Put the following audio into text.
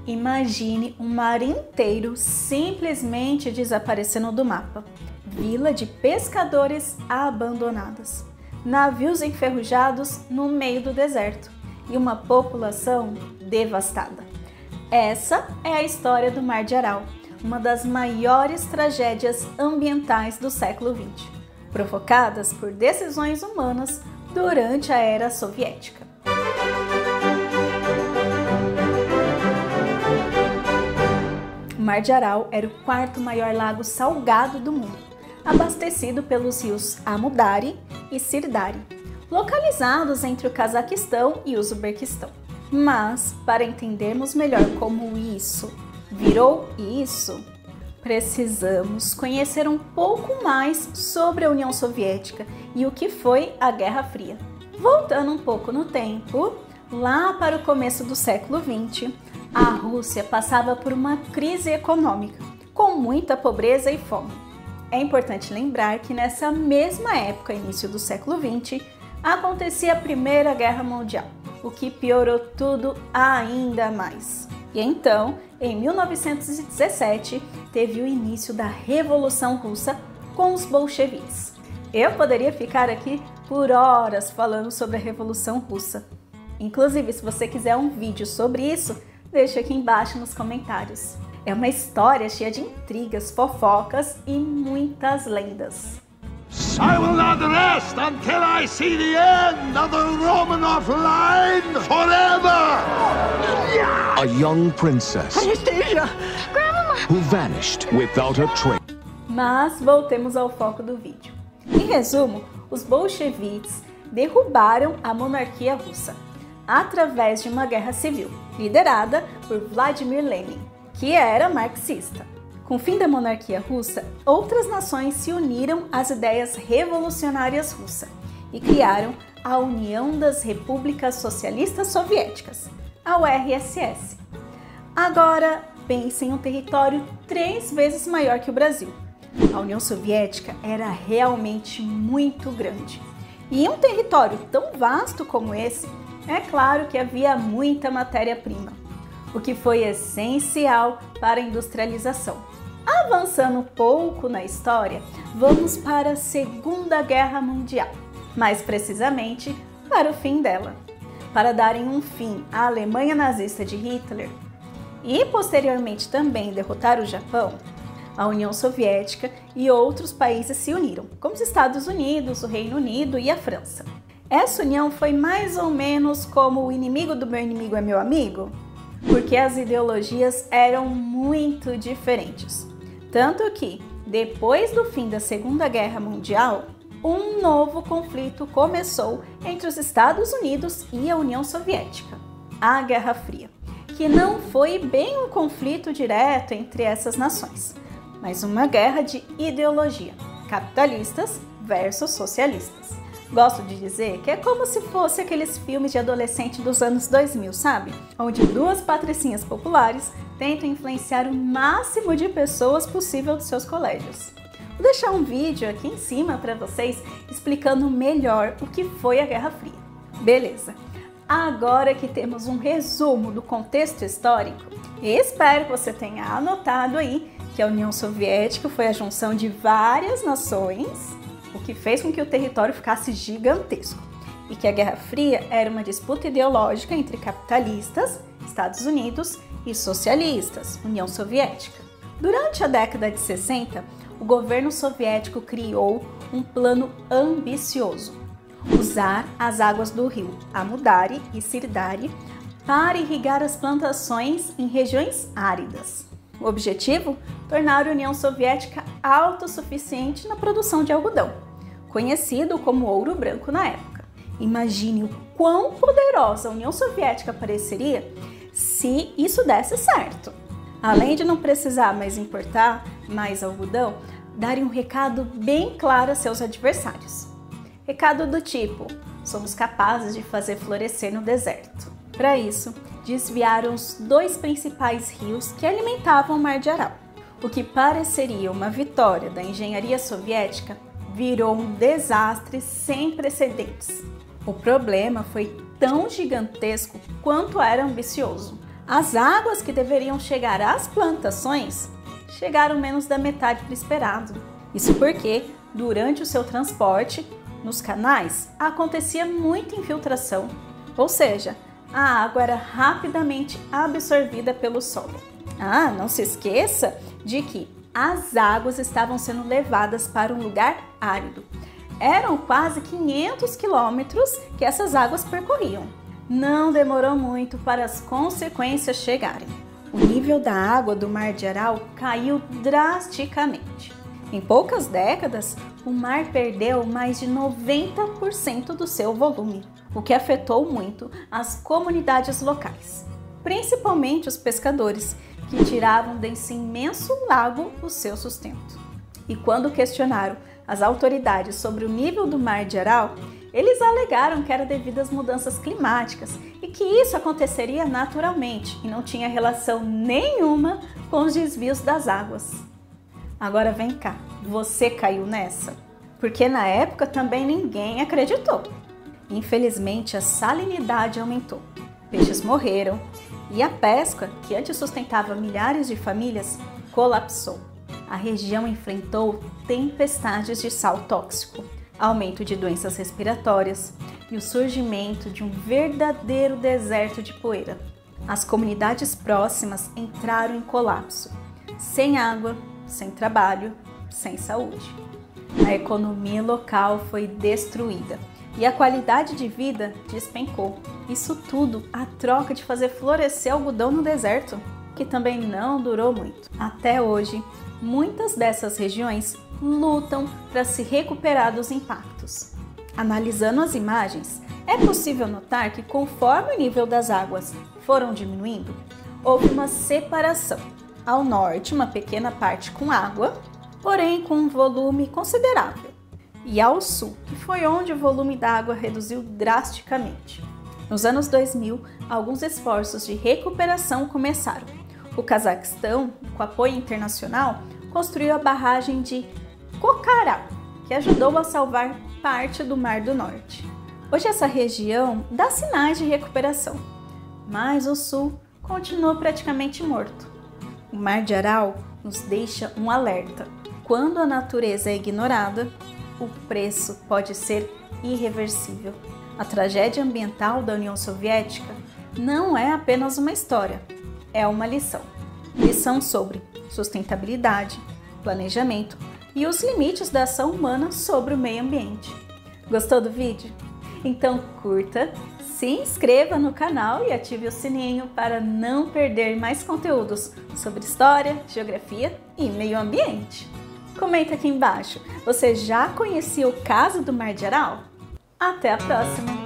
Imagine um mar inteiro simplesmente desaparecendo do mapa. Vila de pescadores abandonadas, navios enferrujados no meio do deserto e uma população devastada. Essa é a história do Mar de Aral, uma das maiores tragédias ambientais do século XX, provocadas por decisões humanas durante a era soviética. O Mar de Aral era o quarto maior lago salgado do mundo, abastecido pelos rios Amudari e Sirdari, localizados entre o Cazaquistão e o Uzbequistão. Mas, para entendermos melhor como isso virou isso, precisamos conhecer um pouco mais sobre a União Soviética e o que foi a Guerra Fria. Voltando um pouco no tempo, lá para o começo do século XX, a Rússia passava por uma crise econômica, com muita pobreza e fome. É importante lembrar que nessa mesma época, início do século XX, acontecia a Primeira Guerra Mundial, o que piorou tudo ainda mais. E então, em 1917, teve o início da Revolução Russa com os bolcheviques. Eu poderia ficar aqui por horas falando sobre a Revolução Russa. Inclusive, se você quiser um vídeo sobre isso, deixa aqui embaixo nos comentários. É uma história cheia de intrigas, fofocas e muitas lendas. I will not rest until I see the end of the Romanov line forever! A young princess Anastasia! Grandma! who vanished without a trace. Mas voltemos ao foco do vídeo. Em resumo, os bolcheviques derrubaram a monarquia russa através de uma guerra civil, liderada por Vladimir Lenin, que era marxista. Com o fim da monarquia russa, outras nações se uniram às ideias revolucionárias russas e criaram a União das Repúblicas Socialistas Soviéticas, a URSS. Agora, pense em um território 3 vezes maior que o Brasil. A União Soviética era realmente muito grande. E em um território tão vasto como esse, é claro que havia muita matéria-prima, o que foi essencial para a industrialização. Avançando um pouco na história, vamos para a Segunda Guerra Mundial, mais precisamente para o fim dela. Para darem um fim à Alemanha nazista de Hitler e posteriormente também derrotar o Japão, a União Soviética e outros países se uniram, como os Estados Unidos, o Reino Unido e a França. Essa união foi mais ou menos como o inimigo do meu inimigo é meu amigo, porque as ideologias eram muito diferentes. Tanto que, depois do fim da Segunda Guerra Mundial, um novo conflito começou entre os Estados Unidos e a União Soviética, a Guerra Fria, que não foi bem um conflito direto entre essas nações, mas uma guerra de ideologia, capitalistas versus socialistas. Gosto de dizer que é como se fosse aqueles filmes de adolescente dos anos 2000, sabe? Onde duas patricinhas populares tentam influenciar o máximo de pessoas possível dos seus colégios. Vou deixar um vídeo aqui em cima para vocês explicando melhor o que foi a Guerra Fria. Beleza, agora que temos um resumo do contexto histórico, espero que você tenha anotado aí que a União Soviética foi a junção de várias nações, o que fez com que o território ficasse gigantesco, e que a Guerra Fria era uma disputa ideológica entre capitalistas, Estados Unidos, e socialistas, União Soviética. Durante a década de 60, o governo soviético criou um plano ambicioso: usar as águas do rio Amudari e Sirdari para irrigar as plantações em regiões áridas. O objetivo? Tornar a União Soviética autossuficiente na produção de algodão, conhecido como ouro branco na época. Imagine o quão poderosa a União Soviética pareceria se isso desse certo. Além de não precisar mais importar mais algodão, darem um recado bem claro a seus adversários. Recado do tipo: somos capazes de fazer florescer no deserto. Para isso, desviaram os 2 principais rios que alimentavam o Mar de Aral. O que pareceria uma vitória da engenharia soviética virou um desastre sem precedentes. O problema foi tão gigantesco quanto era ambicioso. As águas que deveriam chegar às plantações chegaram menos da metade do esperado. Isso porque, durante o seu transporte, nos canais acontecia muita infiltração, ou seja, a água era rapidamente absorvida pelo solo. Não se esqueça de que as águas estavam sendo levadas para um lugar árido. Eram quase 500 quilômetros que essas águas percorriam. Não demorou muito para as consequências chegarem. O nível da água do Mar de Aral caiu drasticamente. Em poucas décadas, o mar perdeu mais de 90% do seu volume, o que afetou muito as comunidades locais, principalmente os pescadores, que tiravam desse imenso lago o seu sustento. E quando questionaram as autoridades sobre o nível do Mar de Aral, eles alegaram que era devido às mudanças climáticas e que isso aconteceria naturalmente e não tinha relação nenhuma com os desvios das águas. Agora vem cá, você caiu nessa? Porque na época também ninguém acreditou. Infelizmente, a salinidade aumentou, peixes morreram e a pesca, que antes sustentava milhares de famílias, colapsou. A região enfrentou tempestades de sal tóxico, aumento de doenças respiratórias e o surgimento de um verdadeiro deserto de poeira. As comunidades próximas entraram em colapso, sem água, sem trabalho, sem saúde. A economia local foi destruída e a qualidade de vida despencou. Isso tudo a troca de fazer florescer algodão no deserto, que também não durou muito. Até hoje, muitas dessas regiões lutam para se recuperar dos impactos. Analisando as imagens, é possível notar que conforme o nível das águas foram diminuindo, houve uma separação. Ao norte, uma pequena parte com água, porém com um volume considerável. E ao sul, que foi onde o volume da água reduziu drasticamente. Nos anos 2000, alguns esforços de recuperação começaram. O Cazaquistão, com apoio internacional, construiu a barragem de Kokara, que ajudou a salvar parte do Mar do Norte. Hoje essa região dá sinais de recuperação, mas o sul continuou praticamente morto. O Mar de Aral nos deixa um alerta. Quando a natureza é ignorada, o preço pode ser irreversível. A tragédia ambiental da União Soviética não é apenas uma história, é uma lição. Lição sobre sustentabilidade, planejamento e os limites da ação humana sobre o meio ambiente. Gostou do vídeo? Então curta, se inscreva no canal e ative o sininho para não perder mais conteúdos sobre história, geografia e meio ambiente. Comenta aqui embaixo, você já conhecia o caso do Mar de Aral? Até a próxima!